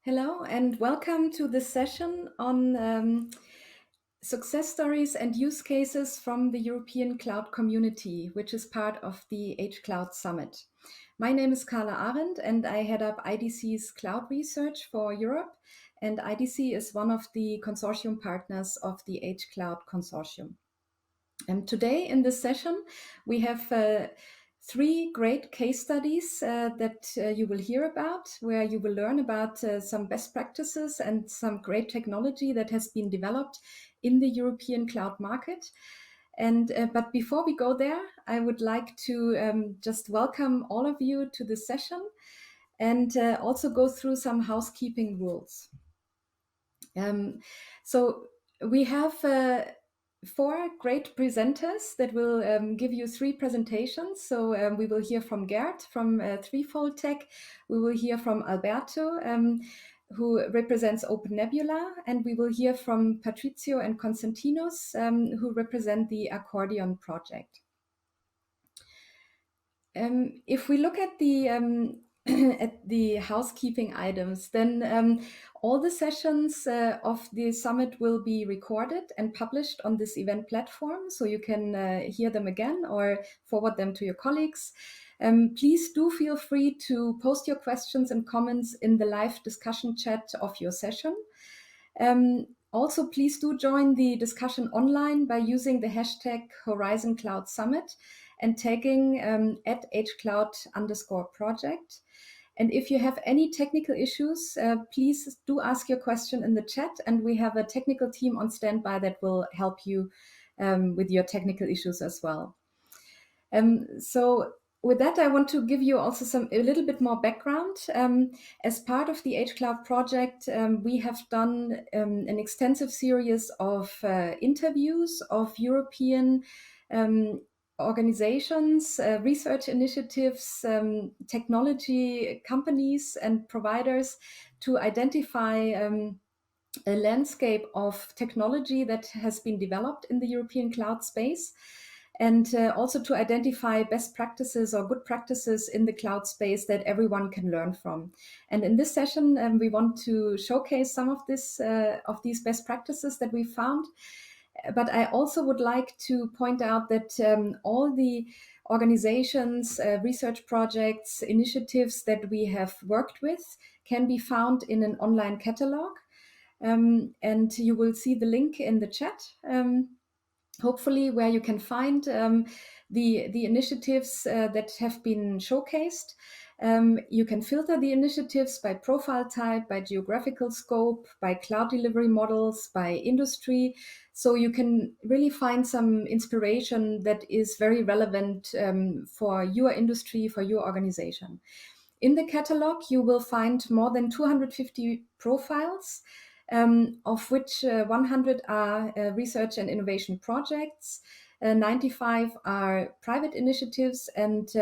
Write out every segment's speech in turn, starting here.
Hello and welcome to this session on success stories and use cases from the European Cloud Community, which is part of the H-Cloud Summit. My name is Carla Arendt and I head up IDC's cloud research for Europe, and IDC is one of the consortium partners of the H-Cloud Consortium. And today in this session, we have three great case studies that you will hear about, where you will learn about some best practices and some great technology that has been developed in the European cloud market. But before we go there, I would like to just welcome all of you to this session and also go through some housekeeping rules. So we have four great presenters that will give you three presentations. So we will hear from Gert from Threefold Tech. We will hear from Alberto, who represents Open Nebula, and we will hear from Patrizio and Konstantinos, who represent the Accordion project. If we look at the at the housekeeping items, then all the sessions of the summit will be recorded and published on this event platform, so you can hear them again or forward them to your colleagues. Please do feel free to post your questions and comments in the live discussion chat of your session. Also, please do join the discussion online by using the hashtag Horizon Cloud Summit and tagging at hcloud_project. And if you have any technical issues, please do ask your question in the chat, and we have a technical team on standby that will help you with your technical issues as well. So with that, I want to give you also a little bit more background. As part of the H-Cloud project, we have done an extensive series of interviews of European organizations, research initiatives, technology companies and providers to identify a landscape of technology that has been developed in the European cloud space, and also to identify best practices or good practices in the cloud space that everyone can learn from. And in this session, we want to showcase some of these best practices that we found. But I also would like to point out that all the organizations, research projects, initiatives that we have worked with can be found in an online catalog. And you will see the link in the chat, hopefully, where you can find the initiatives that have been showcased. You can filter the initiatives by profile type, by geographical scope, by cloud delivery models, by industry. So you can really find some inspiration that is very relevant for your industry, for your organization. In the catalog, you will find more than 250 profiles, of which 100 are research and innovation projects, 95 are private initiatives, and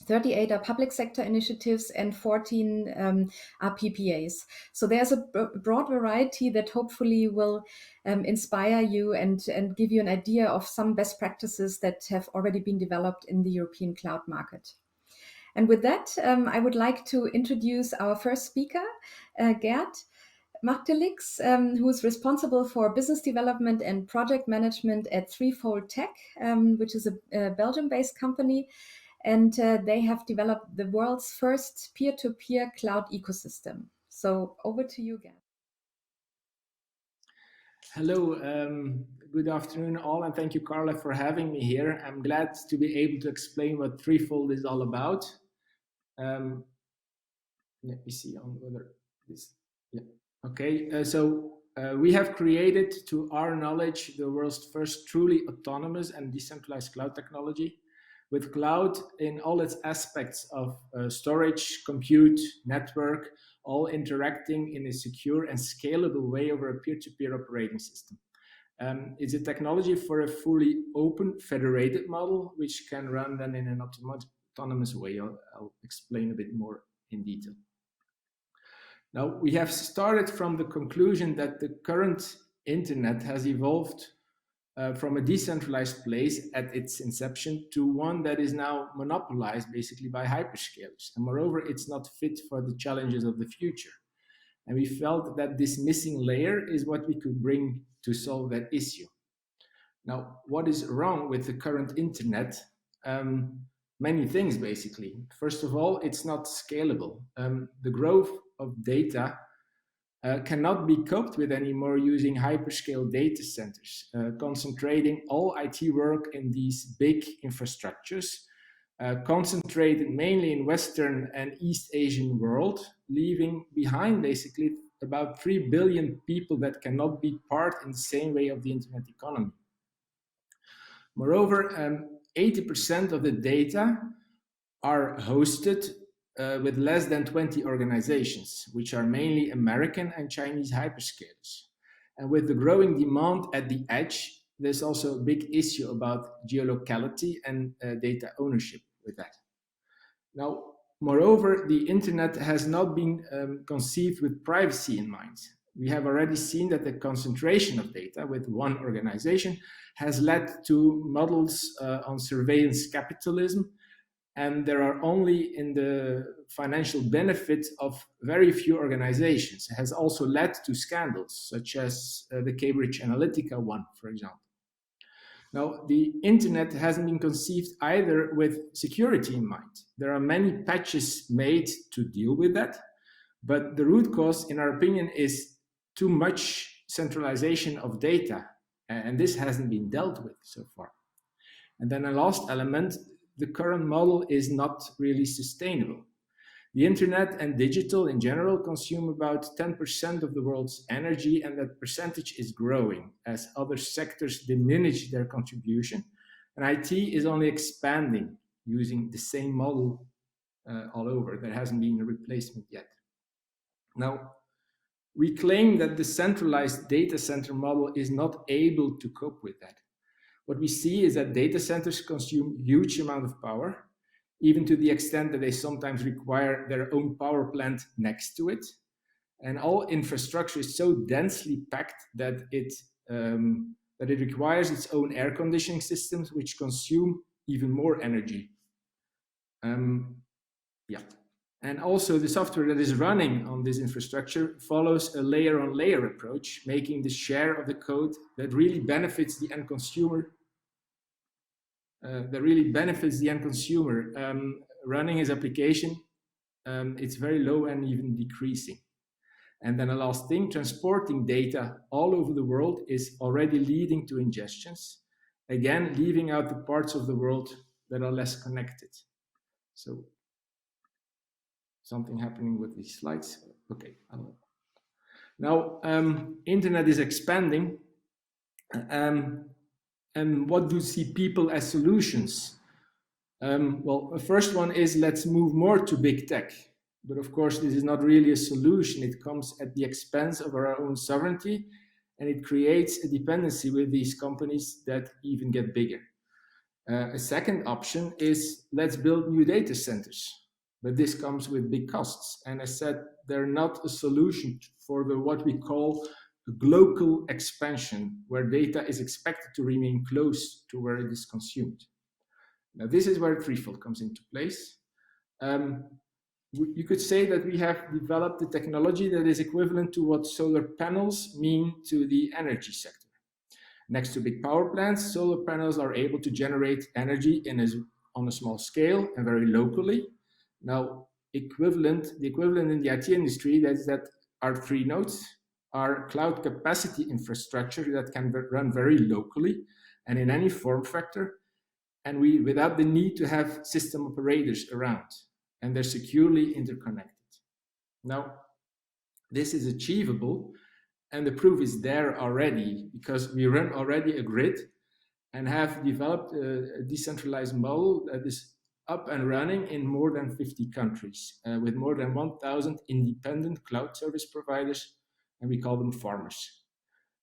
38 are public sector initiatives, and 14 are PPAs. So there's a broad variety that hopefully will inspire you and give you an idea of some best practices that have already been developed in the European cloud market. And with that, I would like to introduce our first speaker, Gert Martelix, who is responsible for business development and project management at Threefold Tech, which is a Belgium-based company. And they have developed the world's first peer-to-peer cloud ecosystem. So over to you, Gert. Hello, good afternoon all, and thank you, Carla, for having me here. I'm glad to be able to explain what Threefold is all about. Let me see on whether this, yeah, okay. So we have created, to our knowledge, the world's first truly autonomous and decentralized cloud technology, with cloud in all its aspects of storage, compute, network, all interacting in a secure and scalable way over a peer-to-peer operating system. It's a technology for a fully open federated model, which can run then in an autonomous way. I'll explain a bit more in detail. Now, we have started from the conclusion that the current internet has evolved from a decentralized place at its inception to one that is now monopolized basically by hyperscalers. And moreover, it's not fit for the challenges of the future. And we felt that this missing layer is what we could bring to solve that issue. Now, what is wrong with the current internet? Many things, basically. First of all, it's not scalable. The growth of data cannot be coped with anymore using hyperscale data centers, concentrating all IT work in these big infrastructures, concentrated mainly in Western and East Asian world, leaving behind basically about 3 billion people that cannot be part in the same way of the internet economy. Moreover, 80% of the data are hosted with less than 20 organizations, which are mainly American and Chinese hyperscalers. And with the growing demand at the edge, there's also a big issue about geolocality and data ownership with that. Now, moreover, the internet has not been conceived with privacy in mind. We have already seen that the concentration of data with one organization has led to models on surveillance capitalism, and there are only in the financial benefit of very few organizations. It has also led to scandals, such as the Cambridge Analytica one, for example. Now, the internet hasn't been conceived either with security in mind. There are many patches made to deal with that, but the root cause, in our opinion, is too much centralization of data, and this hasn't been dealt with so far. And then a last element, the current model is not really sustainable. The internet and digital in general consume about 10% of the world's energy, and that percentage is growing as other sectors diminish their contribution. And IT is only expanding using the same model all over. There hasn't been a replacement yet. Now, we claim that the centralized data center model is not able to cope with that. What we see is that data centers consume huge amount of power, even to the extent that they sometimes require their own power plant next to it. And all infrastructure is so densely packed that it requires its own air conditioning systems, which consume even more energy. And also the software that is running on this infrastructure follows a layer on layer approach, making the share of the code that really benefits the end consumer running his application, it's very low and even decreasing. And then a last thing, transporting data all over the world is already leading to ingestions, again, leaving out the parts of the world that are less connected. So something happening with these slides. Okay. Now, internet is expanding. And what do see people as solutions? Well, the first one is let's move more to big tech. But of course, this is not really a solution. It comes at the expense of our own sovereignty, and it creates a dependency with these companies that even get bigger. A second option is let's build new data centers. But this comes with big costs. And as said, they're not a solution for what we call global expansion, where data is expected to remain close to where it is consumed. Now, this is where Threefold comes into place. You could say that we have developed a technology that is equivalent to what solar panels mean to the energy sector. Next to big power plants, solar panels are able to generate energy on a small scale and very locally. Now, the equivalent in the IT industry is that our 3 nodes are cloud capacity infrastructure that can run very locally and in any form factor, and without the need to have system operators around, and they're securely interconnected. Now, this is achievable, and the proof is there already, because we run already a grid and have developed a decentralized model that is up and running in more than 50 countries, with more than 1,000 independent cloud service providers, and we call them farmers.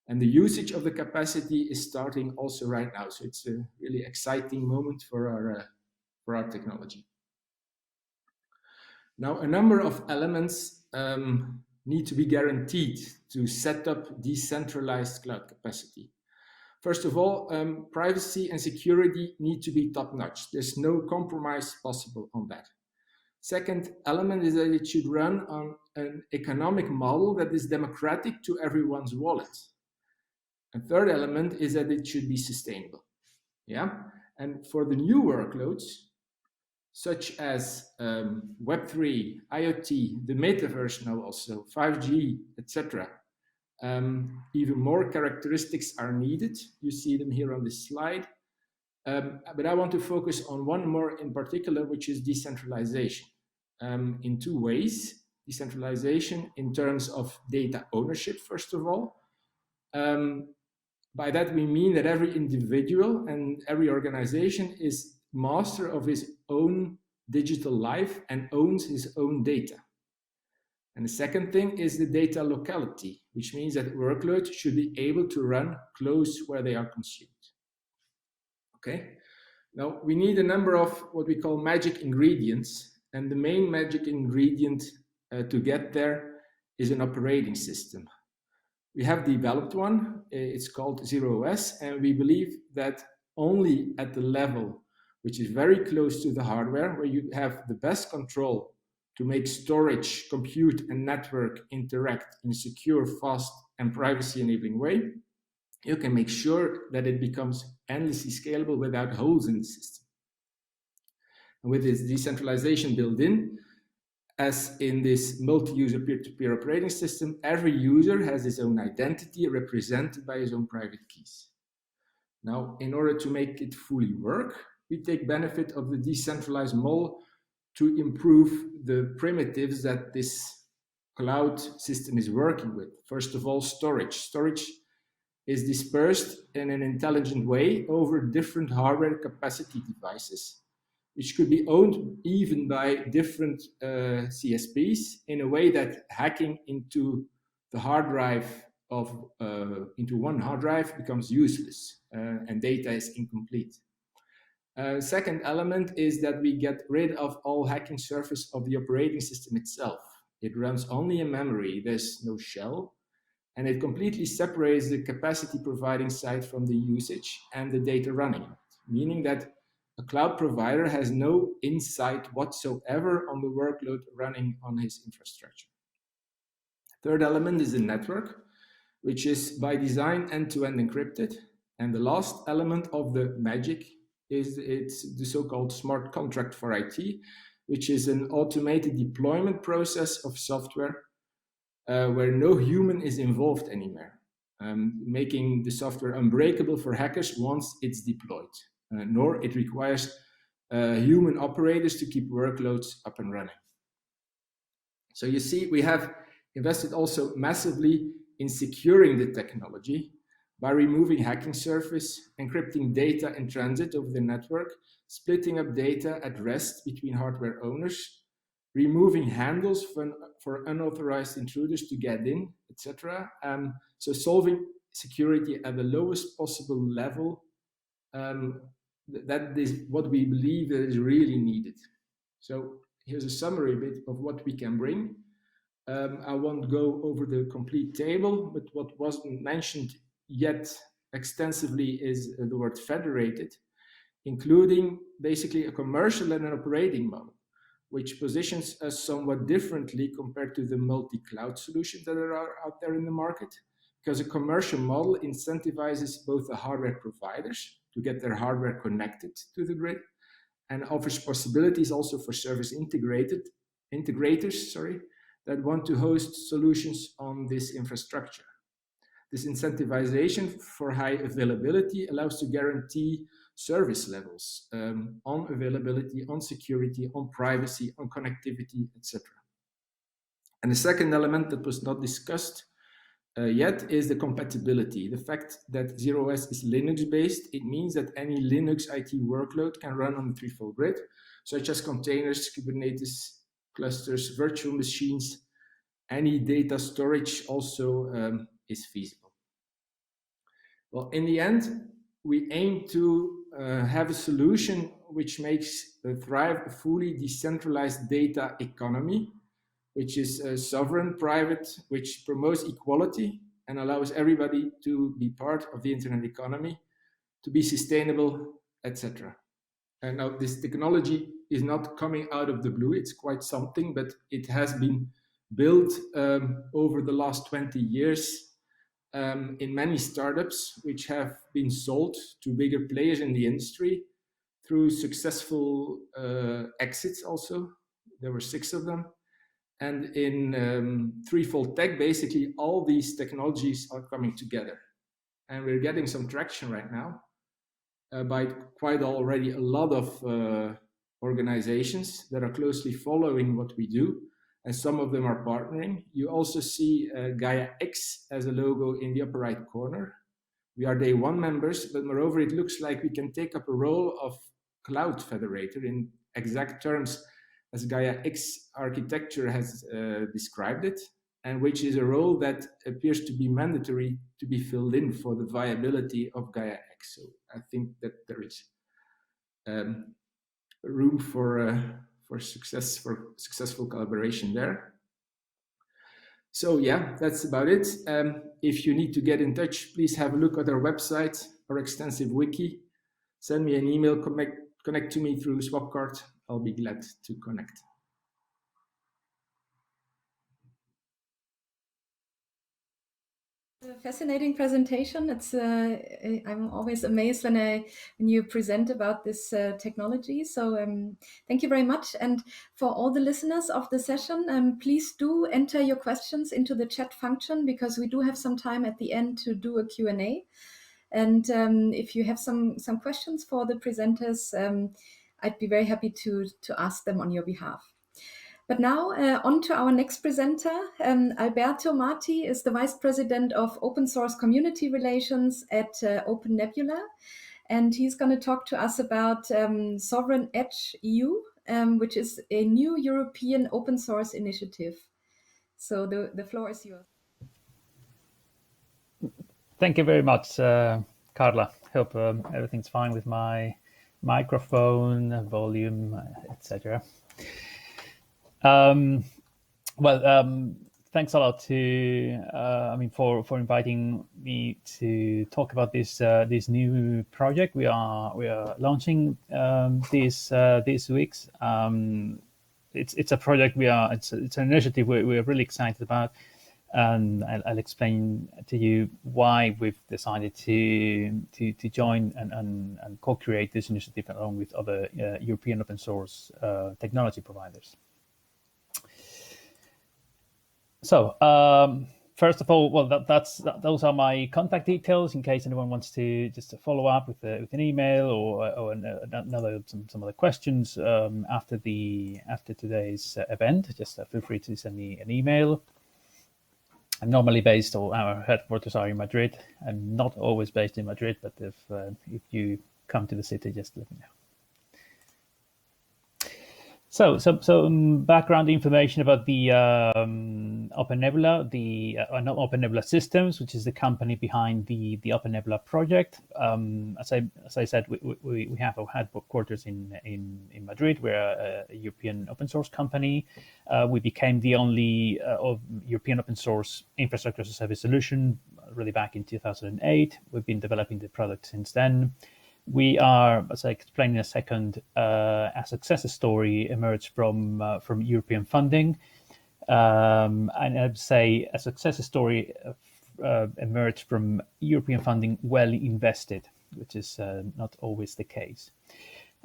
And the usage of the capacity is starting also right now. So it's a really exciting moment for our technology. Now, a number of elements need to be guaranteed to set up decentralized cloud capacity. First of all, privacy and security need to be top-notch. There's no compromise possible on that. Second element is that it should run on an economic model that is democratic to everyone's wallet. And third element is that it should be sustainable. Yeah, and for the new workloads, such as Web3, IoT, the metaverse now also, 5G, etc., even more characteristics are needed. You see them here on this slide. But I want to focus on one more in particular, which is decentralization. In two ways. Decentralization in terms of data ownership, first of all. By that we mean that every individual and every organization is master of his own digital life and owns his own data. And the second thing is the data locality, which means that workloads should be able to run close where they are consumed. Okay, now we need a number of what we call magic ingredients, and the main magic ingredient to get there is an operating system. We have developed one, it's called ZeroOS, and we believe that only at the level which is very close to the hardware, where you have the best control to make storage, compute, and network interact in a secure, fast, and privacy-enabling way, you can make sure that it becomes endlessly scalable without holes in the system. And with this decentralization built in, as in this multi-user peer-to-peer operating system, every user has his own identity represented by his own private keys. Now, in order to make it fully work, we take benefit of the decentralized model to improve the primitives that this cloud system is working with. First of all, storage. Storage is dispersed in an intelligent way over different hardware capacity devices, which could be owned even by different CSPs in a way that hacking into the hard drive of into one hard drive becomes useless and data is incomplete. Second element is that we get rid of all hacking surface of the operating system itself. It runs only in memory, there's no shell, and it completely separates the capacity providing side from the usage and the data running it, meaning that a cloud provider has no insight whatsoever on the workload running on his infrastructure. Third element is the network, which is by design end-to-end encrypted. And the last element of the magic is it's the so-called smart contract for IT, which is an automated deployment process of software where no human is involved anymore, making the software unbreakable for hackers once it's deployed. Nor it requires human operators to keep workloads up and running. So you see, we have invested also massively in securing the technology by removing hacking surface, encrypting data in transit over the network, splitting up data at rest between hardware owners, removing handles for unauthorized intruders to get in, etc. So solving security at the lowest possible level. That is what we believe that is really needed. So here's a summary bit of what we can bring. I won't go over the complete table, but what wasn't mentioned yet extensively is the word federated, including basically a commercial and an operating model, which positions us somewhat differently compared to the multi-cloud solutions that are out there in the market, because a commercial model incentivizes both the hardware providers to get their hardware connected to the grid and offers possibilities also for service integrators that want to host solutions on this infrastructure. This incentivization for high availability allows to guarantee service levels on availability, on security, on privacy, on connectivity, etc. And the second element that was not discussed yet is the compatibility. The fact that ZeroOS is Linux-based, it means that any Linux IT workload can run on the Threefold grid, such as containers, Kubernetes, clusters, virtual machines. Any data storage also is feasible. Well, in the end, we aim to have a solution which makes Thrive a fully decentralized data economy, which is sovereign, private, which promotes equality and allows everybody to be part of the internet economy, to be sustainable, etc. And now this technology is not coming out of the blue. It's quite something, but it has been built over the last 20 years in many startups, which have been sold to bigger players in the industry through successful exits also. There were 6 of them. And in Threefold Tech, basically all these technologies are coming together. And we're getting some traction right now by quite already a lot of organizations that are closely following what we do, and some of them are partnering. You also see GaiaX as a logo in the upper right corner. We are day 1 members, but moreover, it looks like we can take up a role of cloud federator in exact terms as GaiaX architecture has described it, and which is a role that appears to be mandatory to be filled in for the viability of GaiaX. So I think that there is room for successful collaboration there. So yeah, that's about it. If you need to get in touch, please have a look at our website, our extensive wiki. Send me an email, connect to me through Swapcard. I'll be glad to connect. A fascinating presentation. It's I'm always amazed when you present about this technology. So thank you very much. And for all the listeners of the session, please do enter your questions into the chat function, because we do have some time at the end to do a Q&A. And if you have some questions for the presenters, I'd be very happy to ask them on your behalf. But now on to our next presenter. Alberto Marti is the Vice President of Open Source Community Relations at Open Nebula. And he's going to talk to us about Sovereign Edge EU, which is a new European open source initiative. So the floor is yours. Thank you very much, Carla. Hope everything's fine with my microphone, volume, etc. Thanks a lot for inviting me to talk about this new project we are launching these weeks. It's a project it's an initiative we're really excited about, and I'll explain to you why we've decided to join and co-create this initiative along with other European open source technology providers. So first of all, those are my contact details in case anyone wants to just follow up with an email or some other questions after today's event. Just feel free to send me an email. I'm normally based, or our headquarters are in Madrid. I'm not always based in Madrid, but if you come to the city, just let me know. So some background information about the Open Nebula, not Open Nebula Systems, which is the company behind the Open Nebula project. As I said, we have our headquarters in Madrid. We're a European open source company. We became the only European open source infrastructure as a service solution really back in 2008. We've been developing the product since then. We are, as I explain in a second, a success story emerged from European funding, and I'd say a success story emerged from European funding well invested, which is not always the case.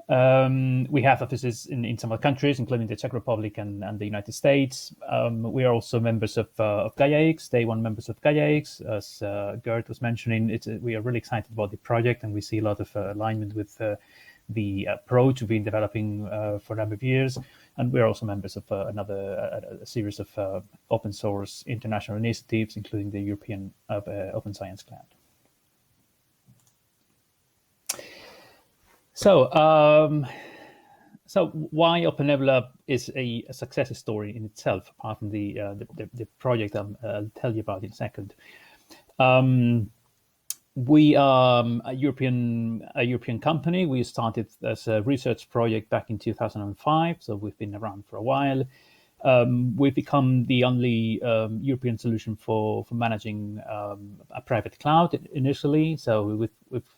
We have offices in some other countries, including the Czech Republic and the United States. We are also members of GaiaX, day 1 members of GaiaX. As Gert was mentioning, we are really excited about the project, and we see a lot of alignment with the approach we've been developing for a number of years. And we're also members of a series of open source international initiatives, including the European Open Science Cloud. So why Open Nebula is a success story in itself, apart from the project I'll tell you about in a second. We are a European company. We started as a research project back in 2005, so we've been around for a while. we've become the only European solution for managing a private cloud initially. So we've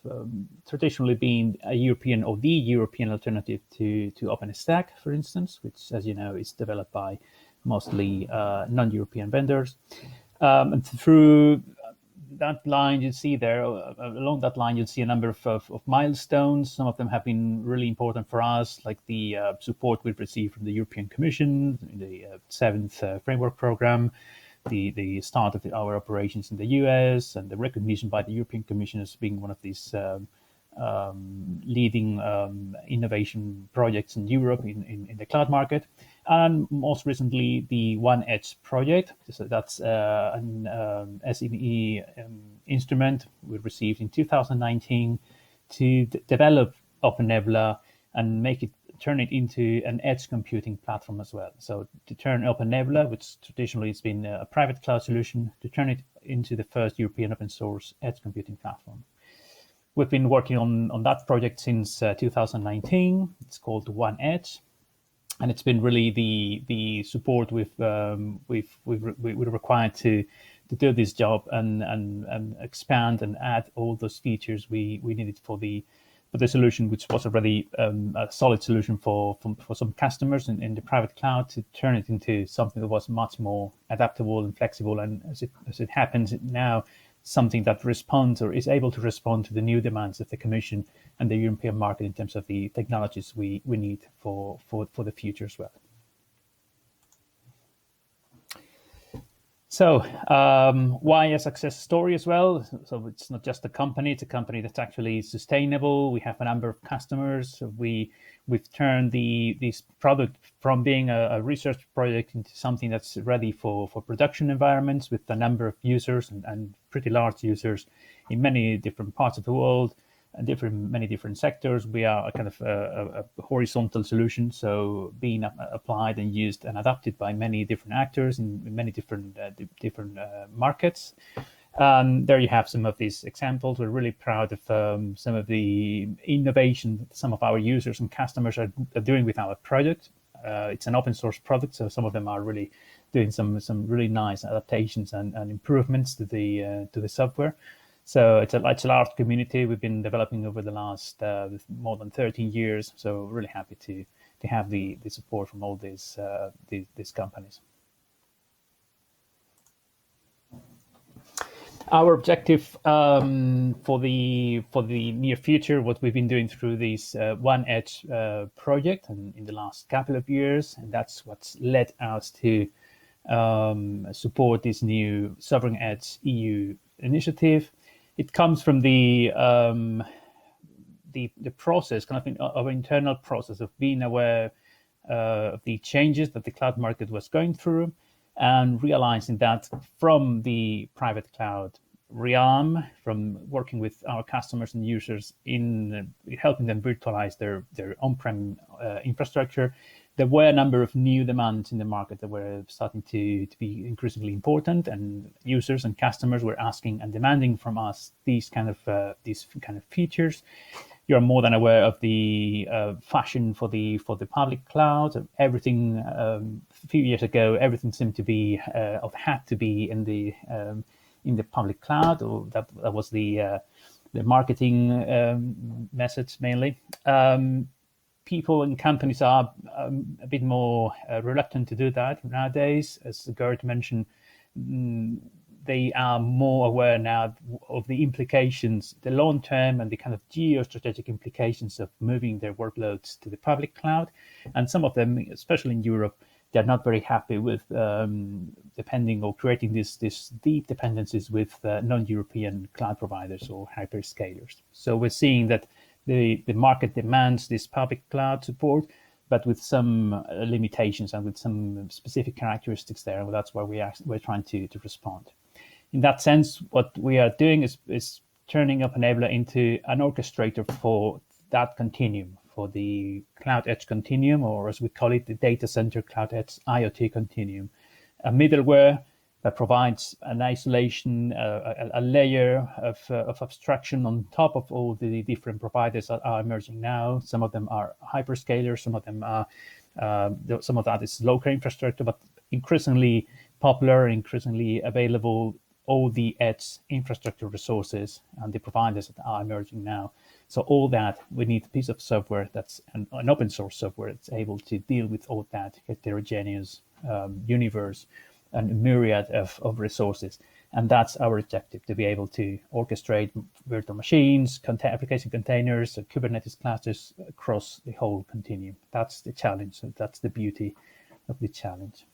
traditionally been a European or the European alternative to OpenStack, for instance, which, as you know, is developed by mostly non-European vendors. And through that line you see there, along that line, you'll see a number of milestones. Some of them have been really important for us, like the support we've received from the European Commission in the seventh framework program, the start of our operations in the US, and the recognition by the European Commission as being one of these leading innovation projects in Europe in the cloud market. And most recently, the One Edge project. So that's an SME instrument we received in 2019 to develop Open Nebula and turn it into an edge computing platform as well. So to turn Open Nebula, which traditionally has been a private cloud solution, to turn it into the first European open source edge computing platform. We've been working on that project since 2019. It's called One Edge. And it's been really the support we're required to do this job and expand and add all those features we needed for the solution, which was already a solid solution for some customers in the private cloud, to turn it into something that was much more adaptable and flexible, and as it happens now, something that responds or is able to respond to the new demands of the Commission and the European market in terms of the technologies we need for the future as well. So why a success story as well? So it's not just a company, it's a company that's actually sustainable. We have a number of customers. We've turned this product from being a research project into something that's ready for production environments with a number of users and pretty large users in many different parts of the world and many different sectors. We are a kind of a horizontal solution, so being applied and used and adapted by many different actors in many different markets. There you have some of these examples. We're really proud of some of the innovation that some of our users and customers are doing with our product. It's an open source product, so some of them are really doing some really nice adaptations and improvements to the software. So it's a large community we've been developing over the last more than 13 years. So really happy to have the support from all these companies. Our objective for the near future, what we've been doing through this One Edge project and in the last couple of years, and that's what's led us to support this new Sovereign Edge EU initiative. It comes from the process, kind of internal process of being aware of the changes that the cloud market was going through, and realizing that from the private cloud realm, from working with our customers and users in helping them virtualize their on-prem infrastructure, there were a number of new demands in the market that were starting to be increasingly important, and users and customers were asking and demanding from us these kind of features. You're more than aware of the fashion for the public cloud. Everything a few years ago, everything seemed to be had to be in the public cloud, or that was the marketing message mainly. People and companies are a bit more reluctant to do that nowadays. As Gert mentioned, they are more aware now of the implications, the long-term and the kind of geostrategic implications of moving their workloads to the public cloud. And some of them, especially in Europe, they're not very happy with depending or creating these deep dependencies with non-European cloud providers or hyperscalers. So we're seeing that the market demands this public cloud support, but with some limitations and with some specific characteristics there. And that's why we're trying to respond. In that sense, what we are doing is turning Open Nebula into an orchestrator for that continuum, for the Cloud Edge Continuum, or as we call it, the Data Center Cloud Edge IoT Continuum, a middleware that provides an isolation, a layer of abstraction on top of all the different providers that are emerging now. Some of them are hyperscalers, some of them are Some of that is local infrastructure, but increasingly popular, increasingly available, all the edge infrastructure resources and the providers that are emerging now. So all that, we need a piece of software that's an open source software that's able to deal with all that heterogeneous universe and myriad of resources. And that's our objective, to be able to orchestrate virtual machines, application containers, and Kubernetes clusters across the whole continuum. That's the challenge. So that's the beauty of the challenge.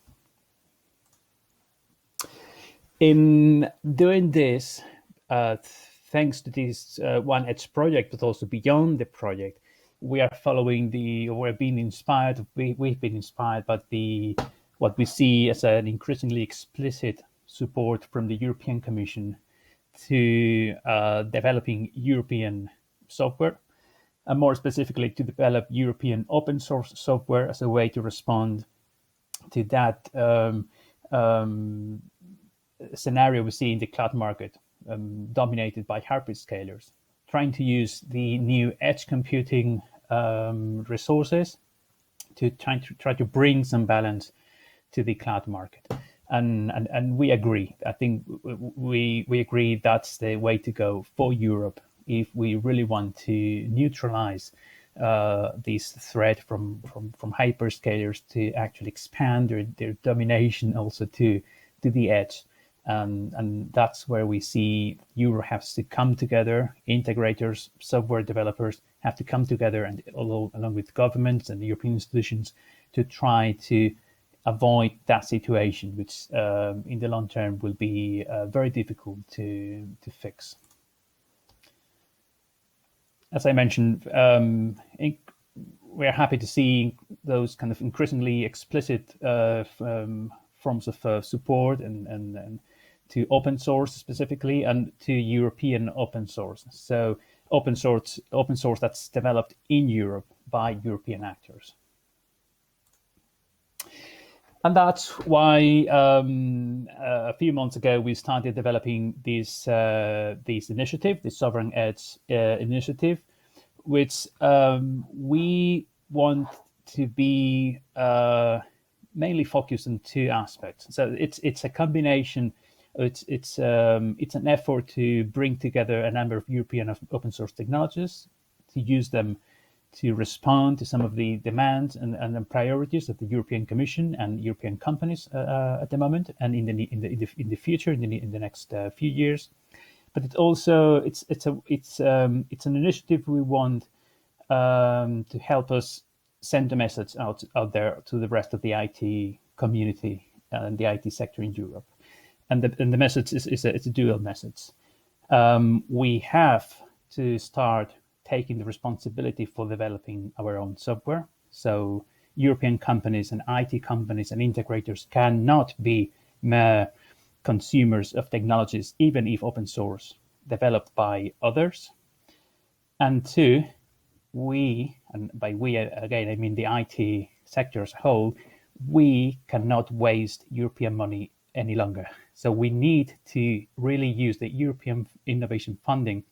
In doing this, thanks to this One Edge project, but also beyond the project, we are following we've been inspired by what we see as an increasingly explicit support from the European Commission to developing European software, and more specifically to develop European open source software as a way to respond to that scenario we see in the cloud market, dominated by hyperscalers, trying to use the new edge computing resources to try to bring some balance to the cloud market. And we agree. I think we agree that's the way to go for Europe if we really want to neutralize this threat from hyperscalers to actually expand their domination also to the edge. And that's where we see Europe has to come together. Integrators, software developers have to come together, and along with governments and European institutions, to try to avoid that situation, which in the long term will be very difficult to fix. As I mentioned, we're happy to see those kind of increasingly explicit forms of support and to open source specifically, and to European open source. So open source that's developed in Europe by European actors. And that's why a few months ago we started developing this initiative, the Sovereign Edge initiative, which we want to be mainly focused on two aspects. So it's a combination. It's an effort to bring together a number of European open source technologies, to use them to respond to some of the demands and the priorities of the European Commission and European companies at the moment, and in the future, in the next few years. But it's an initiative we want to help us send a message out there to the rest of the IT community and the IT sector in Europe. And the message is a dual message. We have to start taking the responsibility for developing our own software. So European companies and IT companies and integrators cannot be mere consumers of technologies, even if open source, developed by others. And two, and by we again, I mean the IT sector as a whole, we cannot waste European money any longer. So we need to really use the European innovation funding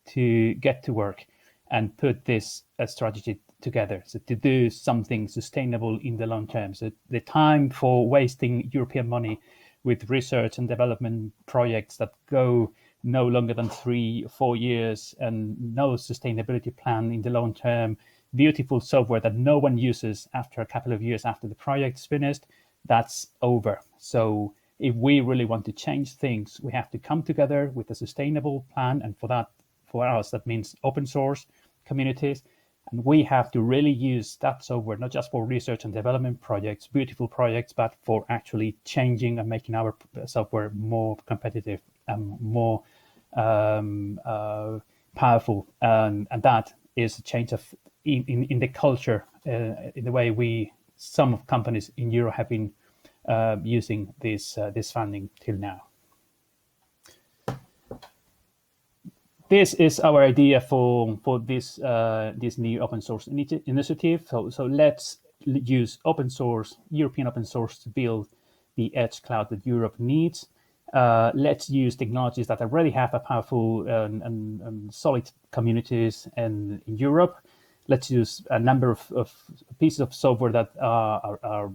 to get to work and put this strategy together, so to do something sustainable in the long term. So the time for wasting European money with research and development projects that go no longer than 3 or 4 years and no sustainability plan in the long term, beautiful software that no one uses after a couple of years after the project's finished, that's over. So if we really want to change things, we have to come together with a sustainable plan. And for us, that means open source communities. And we have to really use that software, not just for research and development projects, beautiful projects, but for actually changing and making our software more competitive and more powerful. And that is a change in the culture, in the way some of companies in Europe have been using this funding till now. This is our idea for this new open source initiative. So let's use open source, European open source, to build the edge cloud that Europe needs. Let's use technologies that already have a powerful and solid communities in Europe. let's use a number of pieces of software that are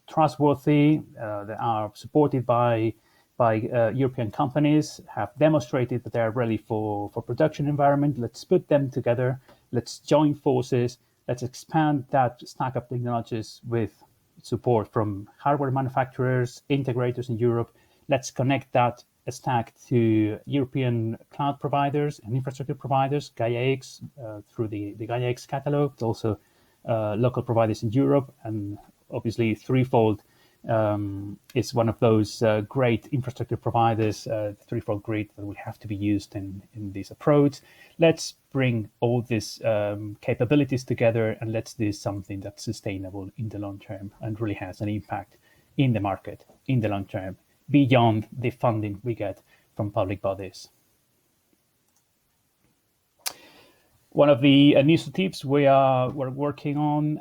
trustworthy, that are supported by European companies, have demonstrated that they are ready for production environment. Let's put them together. Let's join forces. Let's expand that stack of technologies with support from hardware manufacturers, integrators in Europe. Let's connect that stack to European cloud providers and infrastructure providers, GaiaX, through the GaiaX catalog, also local providers in Europe, and obviously Threefold is one of those great infrastructure providers, the Threefold grid that will have to be used in this approach. Let's bring all these capabilities together and let's do something that's sustainable in the long term and really has an impact in the market in the long term, beyond the funding we get from public bodies. One of the initiatives we're working on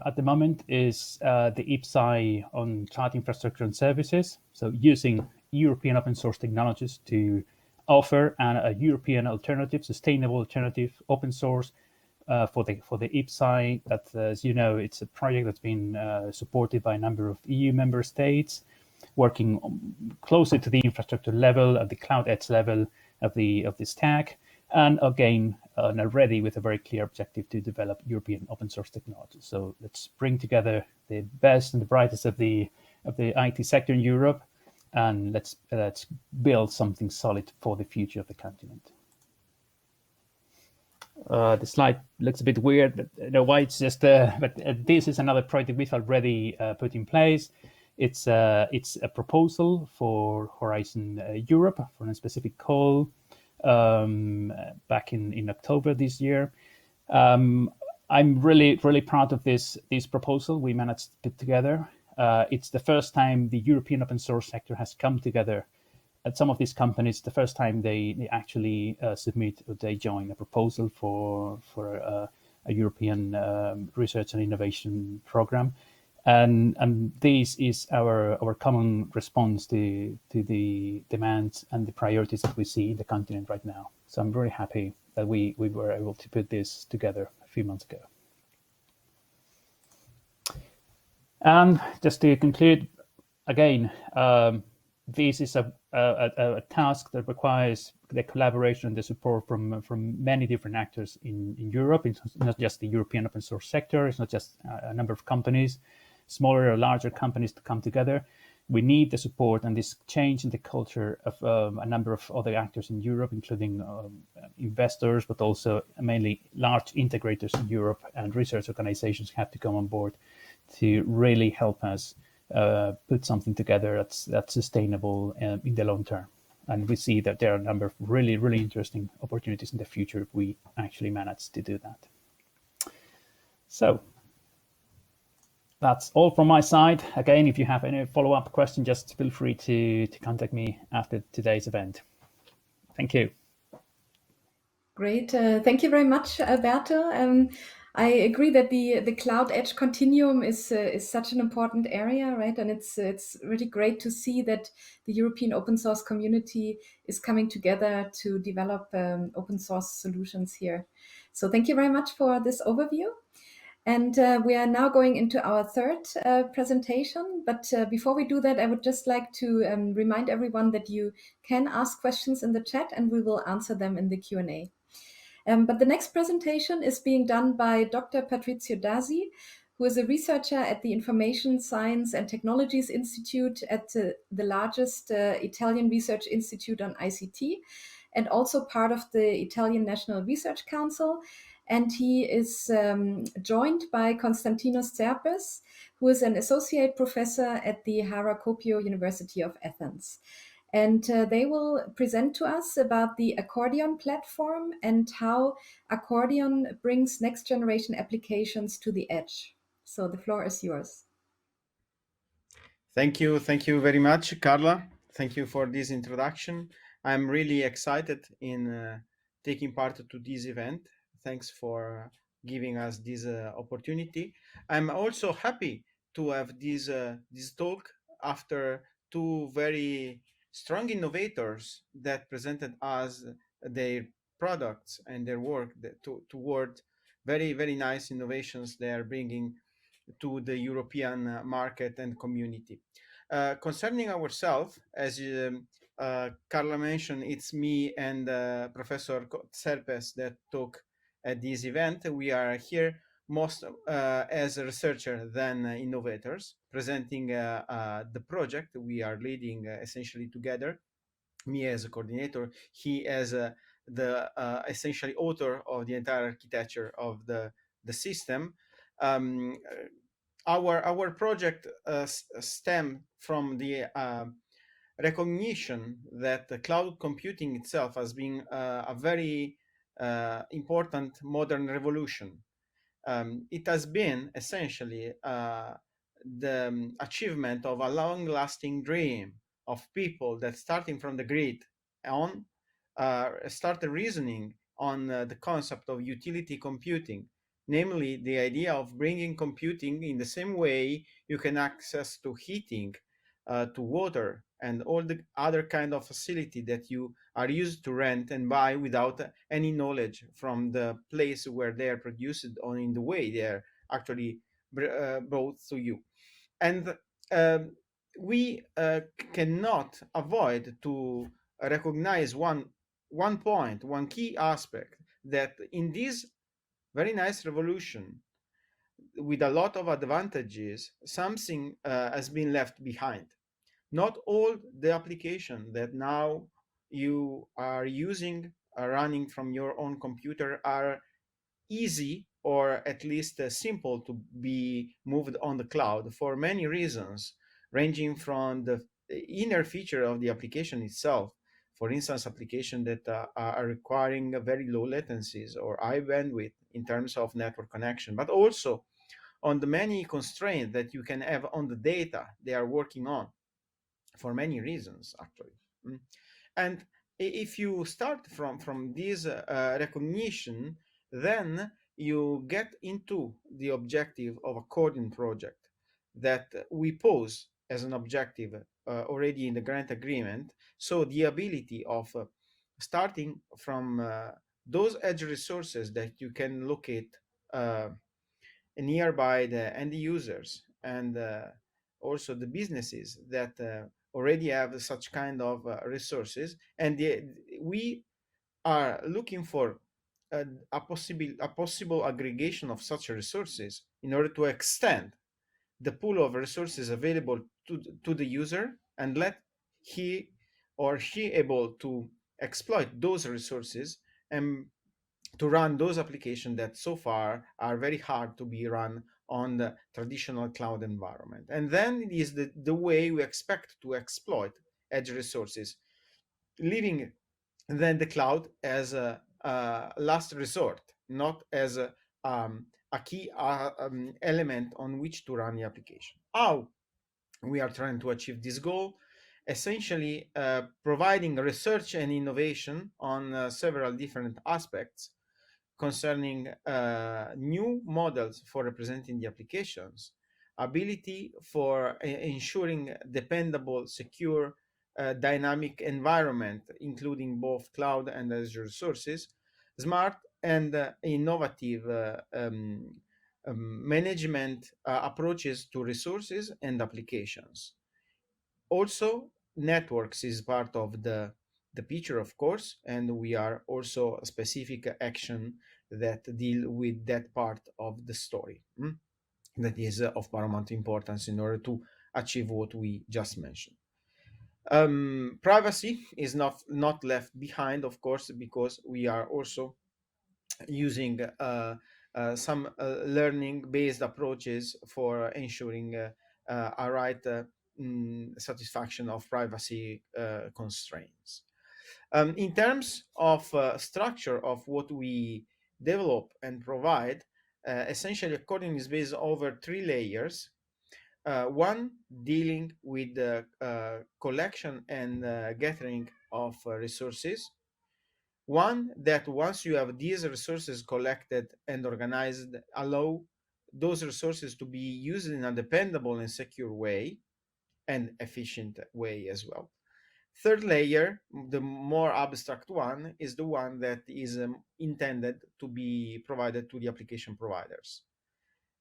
at the moment is the Ipsi on cloud infrastructure and services. So using European open source technologies to offer a European alternative, sustainable alternative, open source for the Ipsi. That, as you know, it's a project that's been supported by a number of EU member states, working closer to the infrastructure level, at the cloud edge level of the stack, and again, already with a very clear objective to develop European open source technology. So let's bring together the best and the brightest of the IT sector in Europe, and let's build something solid for the future of the continent. The slide looks a bit weird, but you know why it's just. But this is another project we've already put in place. It's a proposal for Horizon Europe for a specific call back in October this year. I'm really proud of this proposal we managed to put together. It's the first time the European open source sector has come together. At some of these companies, the first time they actually submit or they join a proposal for a European research and innovation program. And this is our common response to the demands and the priorities that we see in the continent right now. So I'm very happy that we were able to put this together a few months ago. And just to conclude, again, this is a task that requires the collaboration and the support from many different actors in Europe. It's not just the European open source sector. It's not just a number of companies, smaller or larger companies to come together. We need the support and this change in the culture of a number of other actors in Europe, including investors, but also mainly large integrators in Europe, and research organizations have to come on board to really help us put something together that's sustainable in the long term. And we see that there are a number of really interesting opportunities in the future if we actually manage to do that. So that's all from my side. Again, if you have any follow-up question, just feel free to contact me after today's event. Thank you. Great. Thank you very much, Alberto. I agree that the cloud edge continuum is such an important area, right? And it's really great to see that the European open source community is coming together to develop open source solutions here. So thank you very much for this overview. And we are now going into our third presentation. But before we do that, I would just like to remind everyone that you can ask questions in the chat and we will answer them in the Q&A. But the next presentation is being done by Dr. Patrizio Dasi, who is a researcher at the Information Science and Technologies Institute at the largest Italian research institute on ICT, and also part of the Italian National Research Council. And he is joined by Konstantinos Tserpes, who is an associate professor at the Harakopio University of Athens. And they will present to us about the Accordion platform and how Accordion brings next generation applications to the edge. So the floor is yours. Thank you very much, Carla. Thank you for this introduction. I'm really excited in taking part to this event. Thanks for giving us this opportunity. I'm also happy to have this talk after two very strong innovators that presented us their products and their work toward very, very nice innovations they are bringing to the European market and community. Concerning ourselves, as Carla mentioned, it's me and Professor Serpes that talk at this event. We are here most as a researcher than innovators, presenting the project we are leading essentially together. Me as a coordinator, he as the essentially author of the entire architecture of the system. Um, our project stem from the recognition that the cloud computing itself has been a very important modern revolution. It has been essentially the achievement of a long-lasting dream of people that, starting from the grid on, started reasoning on the concept of utility computing, namely the idea of bringing computing in the same way you can access to heating, to water, and all the other kind of facility that you are used to rent and buy without any knowledge from the place where they are produced or in the way they are actually brought to you. And um, we cannot avoid to recognize one point, one key aspect, that in this very nice revolution with a lot of advantages, something has been left behind. Not all the application that now you are using running from your own computer are easy, or at least simple to be moved on the cloud for many reasons, ranging from the inner feature of the application itself. For instance, applications that are requiring very low latencies or high bandwidth in terms of network connection, but also on the many constraints that you can have on the data they are working on, for many reasons actually. And if you start from this recognition, then you get into the objective of a coding project that we pose as an objective already in the grant agreement. So the ability of starting from those edge resources that you can locate nearby the end users, and also the businesses that already have such kind of resources, and we are looking for a possible aggregation of such resources in order to extend the pool of resources available to the user, and let he or she able to exploit those resources and to run those applications that so far are very hard to be run on the traditional cloud environment. And then it is the way we expect to exploit edge resources, leaving then the cloud as a last resort, not as a key element on which to run the application. How we are trying to achieve this goal? Essentially, providing research and innovation on several different aspects concerning new models for representing the applications, ability for ensuring dependable, secure, dynamic environment, including both cloud and Azure resources, smart and innovative management approaches to resources and applications. Also, networks is part of the picture, of course, and we are also a specific action that deal with that part of the story. That is of paramount importance in order to achieve what we just mentioned. Privacy is not left behind, of course, because we are also using some learning-based approaches for ensuring a right satisfaction of privacy constraints. In terms of structure of what we develop and provide, essentially, according is based over 3 layers. One dealing with the collection and gathering of resources. One that once you have these resources collected and organized, allow those resources to be used in a dependable and secure way and efficient way as well. Third layer, the more abstract one, is the one that is intended to be provided to the application providers,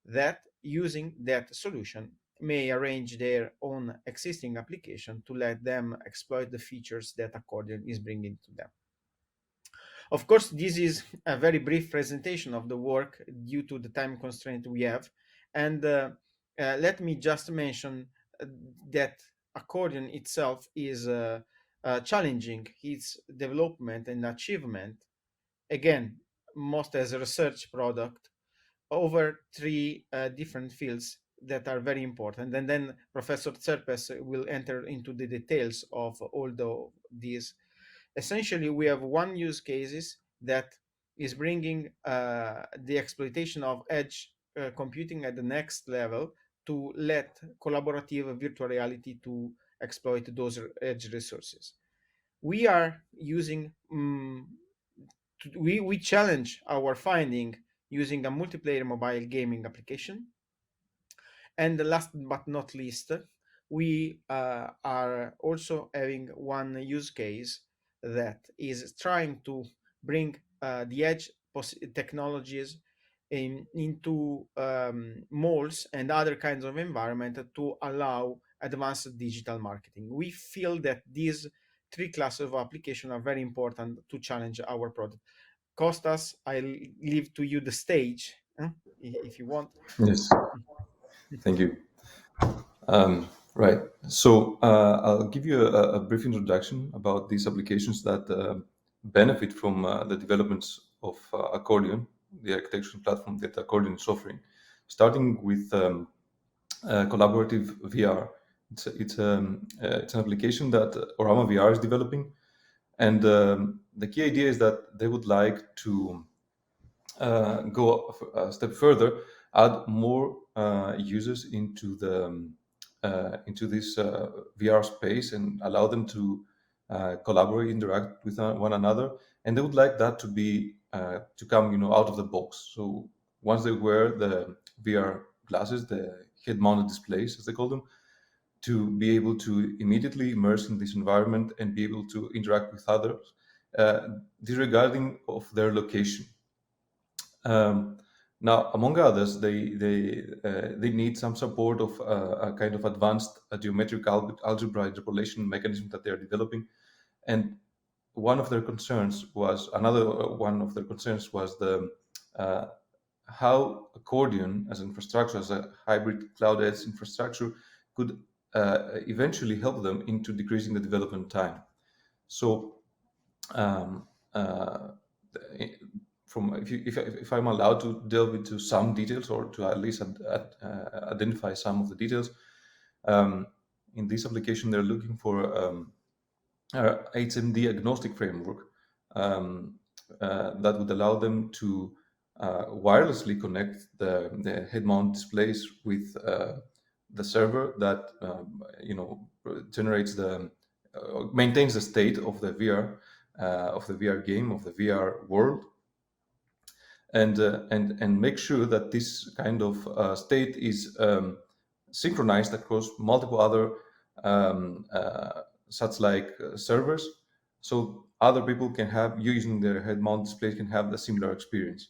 that using that solution may arrange their own existing application to let them exploit the features that Accordion is bringing to them. Of course, this is a very brief presentation of the work due to the time constraint we have. And let me just mention that Accordion itself is challenging its development and achievement, again, most as a research product, over three different fields that are very important. And then Professor Tserpes will enter into the details of all these. Essentially, we have one use cases that is bringing the exploitation of edge computing at the next level to let collaborative virtual reality to exploit those edge resources. We are using, we challenge our finding using a multiplayer mobile gaming application. And last but not least, we are also having one use case that is trying to bring the edge technologies into malls and other kinds of environment to allow advanced digital marketing. We feel that these three classes of application are very important to challenge our product. Kostas, I leave to you the stage, if you want. Yes, thank you. Right. So I'll give you a brief introduction about these applications that benefit from the developments of Accordion, the architectural platform that Accordion is offering, starting with collaborative VR. It's an application that Orama VR is developing, and the key idea is that they would like to go a step further, add more users into this VR space and allow them to collaborate, interact with one another, and they would like that to be to come, out of the box. So once they wear the VR glasses, the head-mounted displays, as they call them, to be able to immediately immerse in this environment and be able to interact with others, disregarding of their location. Now, among others, they need some support of a kind of advanced geometric algebra interpolation mechanism that they are developing, and another one of their concerns was the how Accordion as an infrastructure, as a hybrid cloud edge infrastructure, could eventually help them into decreasing the development time. So if I'm allowed to delve into some details, or to at least identify some of the details, in this application they're looking for HMD agnostic framework that would allow them to wirelessly connect the head-mount displays with the server that generates maintains the state of the VR game, of the VR world, and make sure that this kind of state is synchronized across multiple other such like servers, so other people can have, using their head-mount displays, can have a similar experience.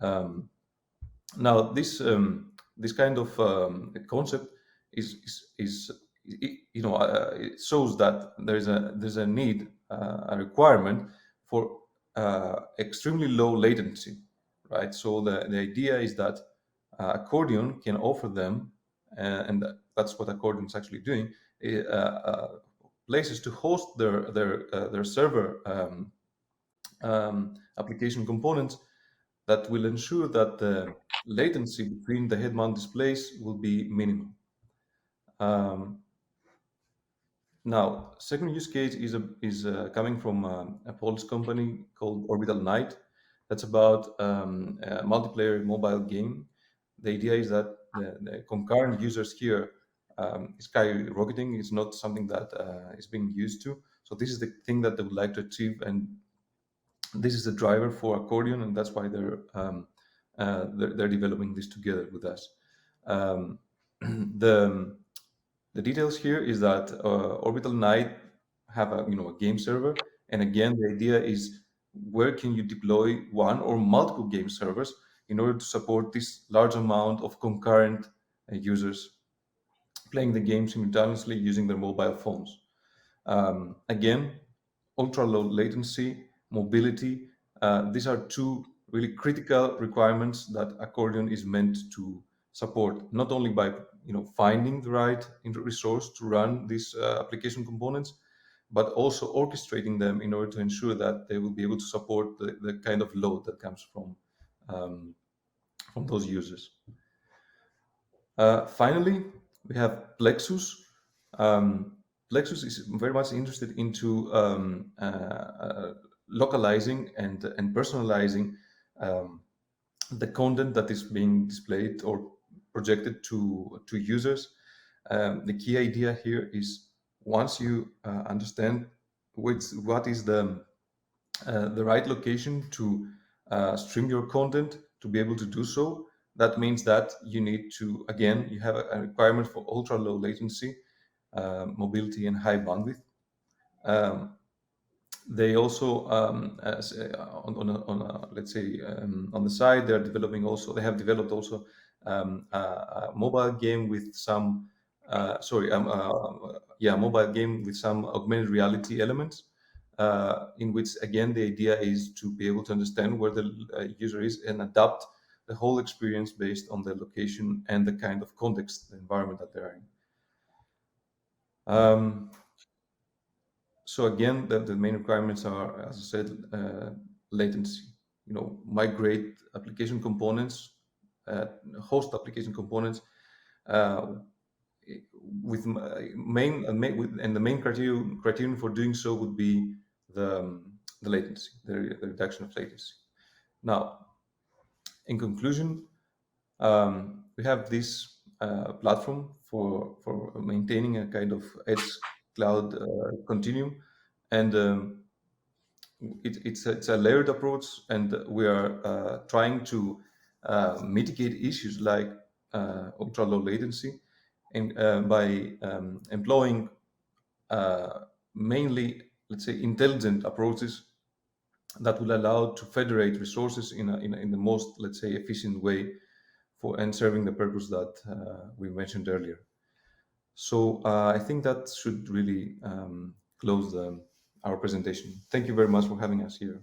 Now, this kind of concept it shows that there's a need, a requirement for extremely low latency, right? So the idea is that Accordion can offer them, and that's what Accordion is actually doing, places to host their server application components that will ensure that the latency between the head-mount displays will be minimal. Now, second use case is coming from a Polish company called Orbital Night. That's about a multiplayer mobile game. The idea is that the concurrent users here is skyrocketing. It's not something that is being used to. So this is the thing that they would like to achieve, and this is the driver for Accordion, and that's why they're developing this together with us. The details here is that Orbital Night have a game server. And again, the idea is where can you deploy one or multiple game servers in order to support this large amount of concurrent users playing the game simultaneously using their mobile phones. Again, ultra low latency, mobility. These are two really critical requirements that Accordion is meant to support, not only by finding the right resource to run these application components, but also orchestrating them in order to ensure that they will be able to support the kind of load that comes from those users. Finally, we have Plexus. Plexus is very much interested into localizing and personalizing the content that is being displayed or projected to users. The key idea here is once you understand what is the right location to stream your content to be able to do so, that means that you need to, again, you have a requirement for ultra low latency, mobility, and high bandwidth. They also, let's say, on the side, they have developed also a mobile game with some, mobile game with some augmented reality elements, in which, again, the idea is to be able to understand where the user is and adapt the whole experience based on the location and the kind of context, the environment that they're in. So again, the main requirements are, as I said, latency. Migrate application components, host application components, with the main criterion for doing so would be the latency, the reduction of latency. Now, in conclusion, we have this platform for maintaining a kind of edge cloud continuum, and it's a layered approach, and we are trying to mitigate issues like ultra low latency, and by employing mainly, let's say, intelligent approaches that will allow to federate resources in the most, let's say, efficient way and serving the purpose that we mentioned earlier. So I think that should really close our presentation. Thank you very much for having us here.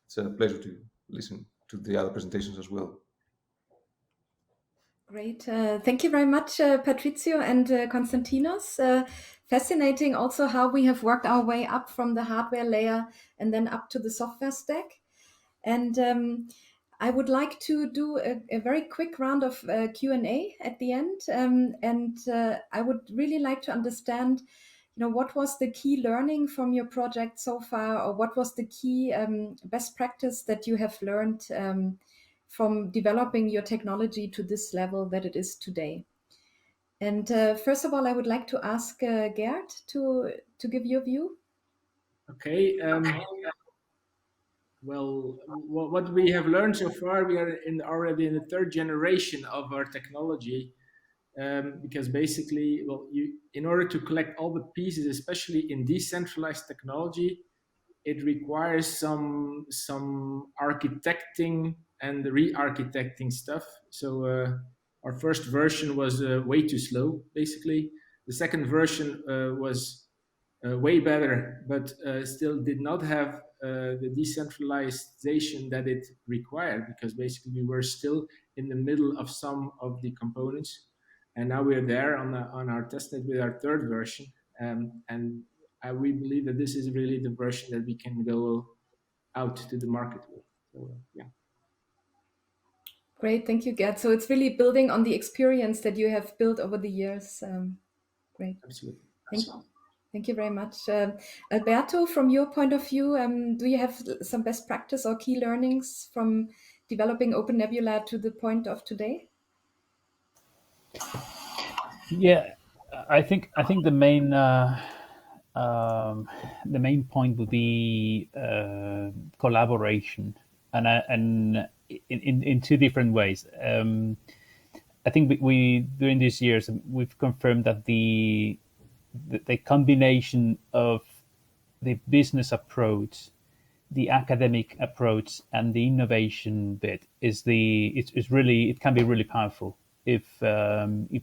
It's a pleasure to listen to the other presentations as well. Great. Thank you very much, Patricio and Konstantinos. Fascinating also how we have worked our way up from the hardware layer and then up to the software stack. And I would like to do a very quick round of Q&A at the end. I would really like to understand, what was the key learning from your project so far, or what was the key best practice that you have learned from developing your technology to this level that it is today. And first of all, I would like to ask Gerd to give your view. Okay. Well, what we have learned so far, we are already in the third generation of our technology, because basically, in order to collect all the pieces, especially in decentralized technology, it requires some architecting and re-architecting stuff. So our first version was way too slow, basically. The second version was way better, but still did not have the decentralization that it required, because basically we were still in the middle of some of the components. And now we're there on our testnet with our third version. And we believe that this is really the version that we can go out to the market with. So, yeah. Great, thank you, Gerd. So it's really building on the experience that you have built over the years. Great. Absolutely. Thank you very much. Alberto, from your point of view, do you have some best practice or key learnings from developing Open Nebula to the point of today? Yeah, I think the main point would be collaboration, and in two different ways. I think we during these years we've confirmed that the combination of the business approach, the academic approach, and the innovation bit it's really, it can be really powerful if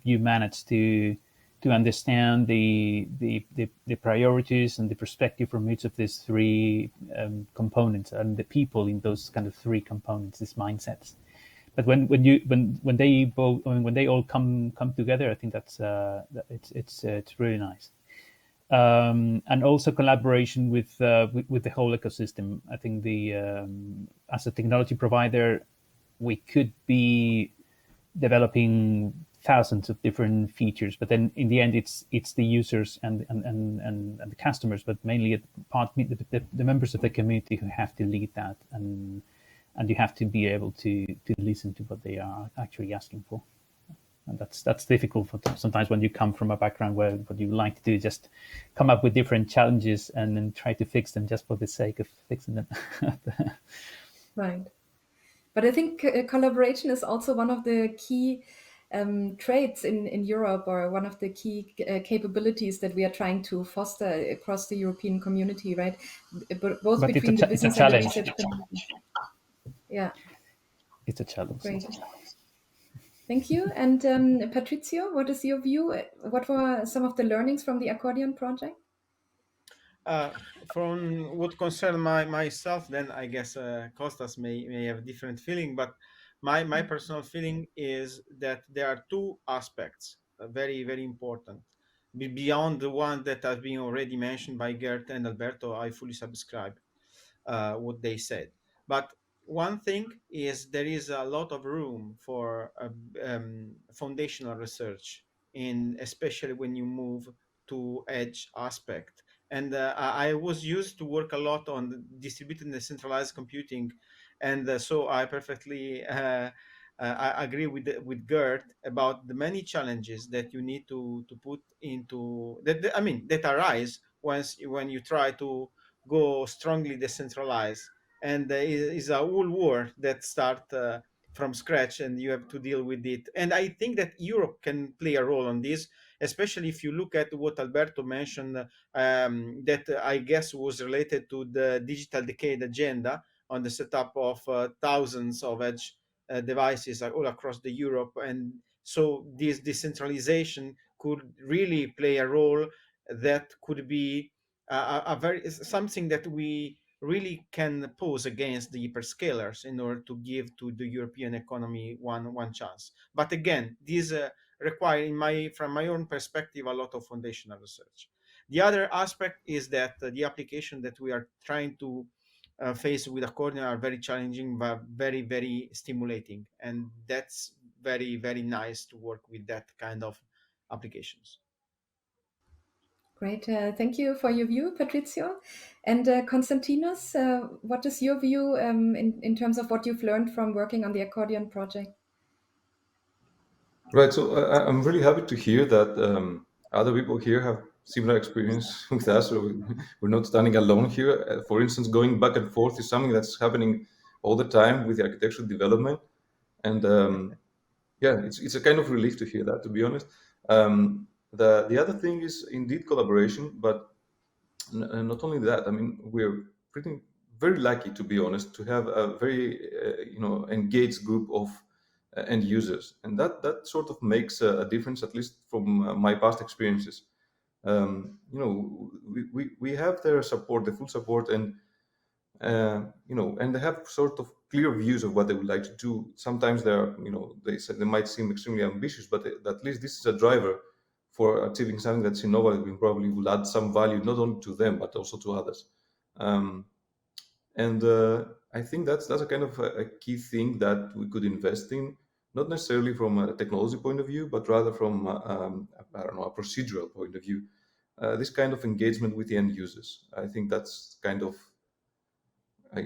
you manage to understand the priorities and the perspective from each of these three components, and the people in those kind of three components, these mindsets. But when they both, I mean, when they all come together, I think that's it's really nice. And also collaboration with the whole ecosystem. I think as a technology provider, we could be developing thousands of different features, but then in the end, it's the users and the customers, but mainly the members of the community who have to lead that, and you have to be able to listen to what they are actually asking for. And that's difficult sometimes when you come from a background where what you like to do is just come up with different challenges and then try to fix them just for the sake of fixing them. Right. But I think collaboration is also one of the key traits in Europe, or one of the key capabilities that we are trying to foster across the European community, right? Both But between the business and the research community. Yeah. It's a challenge. Great. Thank you. And Patrizio, what is your view? What were some of the learnings from the Accordion project? From what concern myself, then I guess Costas may have a different feeling, but my personal feeling is that there are two aspects very, very important. Beyond the one that has been already mentioned by Gert and Alberto, I fully subscribe what they said. But one thing is there is a lot of room for foundational research, especially when you move to edge aspect. And I was used to work a lot on distributed and decentralized computing, and so I perfectly I agree with Gert about the many challenges that you need to put into that. I mean, that arise when you try to go strongly decentralized, and is a whole war that start from scratch, and you have to deal with it. And I think that Europe can play a role on this, especially if you look at what Alberto mentioned, that I guess was related to the digital decade agenda on the setup of thousands of edge devices all across the Europe. And so this decentralization could really play a role that could be a very something that we really can pose against the hyperscalers in order to give to the European economy one chance. But again, these require, from my own perspective, a lot of foundational research. The other aspect is that the application that we are trying to face with Accordion are very challenging, but very, very stimulating, and that's very, very nice to work with that kind of applications. Great. Thank you for your view, Patrizio. And Konstantinos, what is your view in terms of what you've learned from working on the Accordion project? Right. So I'm really happy to hear that other people here have similar experience with us. So we're not standing alone here. For instance, going back and forth is something that's happening all the time with the architectural development. And yeah, it's a kind of relief to hear that, to be honest. The other thing is indeed collaboration, but not only that. I mean, we're very lucky, to be honest, to have a very engaged group of end users, and that sort of makes a difference, at least from my past experiences. We have their support, the full support, and and they have sort of clear views of what they would like to do. Sometimes they might seem extremely ambitious, but at least this is a driver for achieving something that's innovative and probably will add some value not only to them but also to others. And I think that's a kind of a key thing that we could invest in, not necessarily from a technology point of view, but rather from I don't know, a procedural point of view. This kind of engagement with the end users, I think that's kind of a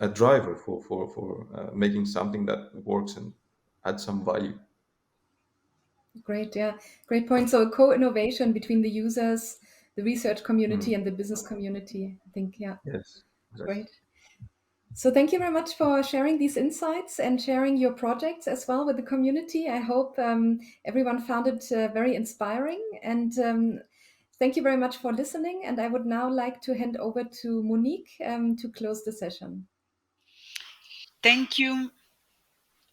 driver for making something that works and adds some value. Great, yeah, great point. So a co-innovation between the users, the research community, and the business community. I think, yeah. Yes, exactly. Great. So thank you very much for sharing these insights and sharing your projects as well with the community. I hope everyone found it very inspiring. And Thank you very much for listening, and I would now like to hand over to Monique to close the session. Thank you.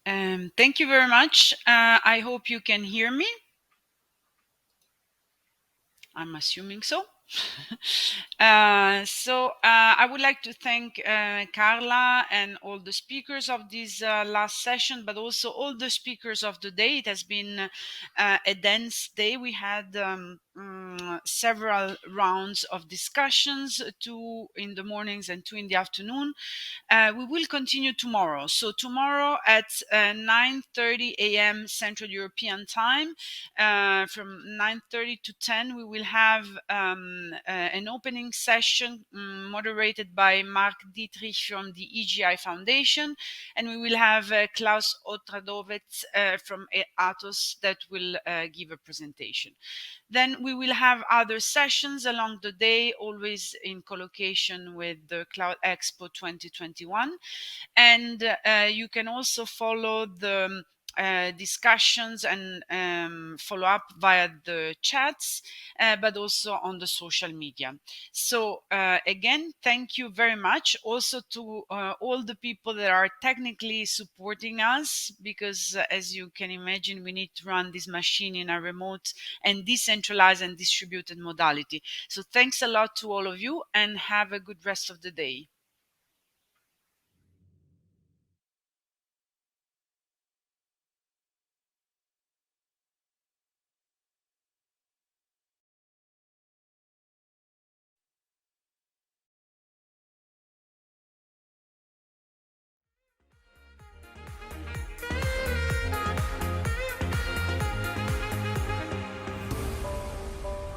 Thank you very much. I hope you can hear me. I'm assuming so. I would like to thank Carla and all the speakers of this last session, but also all the speakers of the day. It has been a dense day. We had several rounds of discussions, 2 in the mornings and 2 in the afternoon. We will continue tomorrow. So tomorrow at 9:30 a.m. Central European Time, from 9:30 to 10, we will have an opening session moderated by Mark Dietrich from the EGI Foundation, and we will have Klaus Otradovec from Atos that will give a presentation. Then we will have other sessions along the day, always in collocation with the Cloud Expo 2021. And you can also follow the discussions and follow up via the chats, but also on the social media. So again, thank you very much also to all the people that are technically supporting us, because as you can imagine, we need to run this machine in a remote and decentralized and distributed modality. So thanks a lot to all of you, and have a good rest of the day.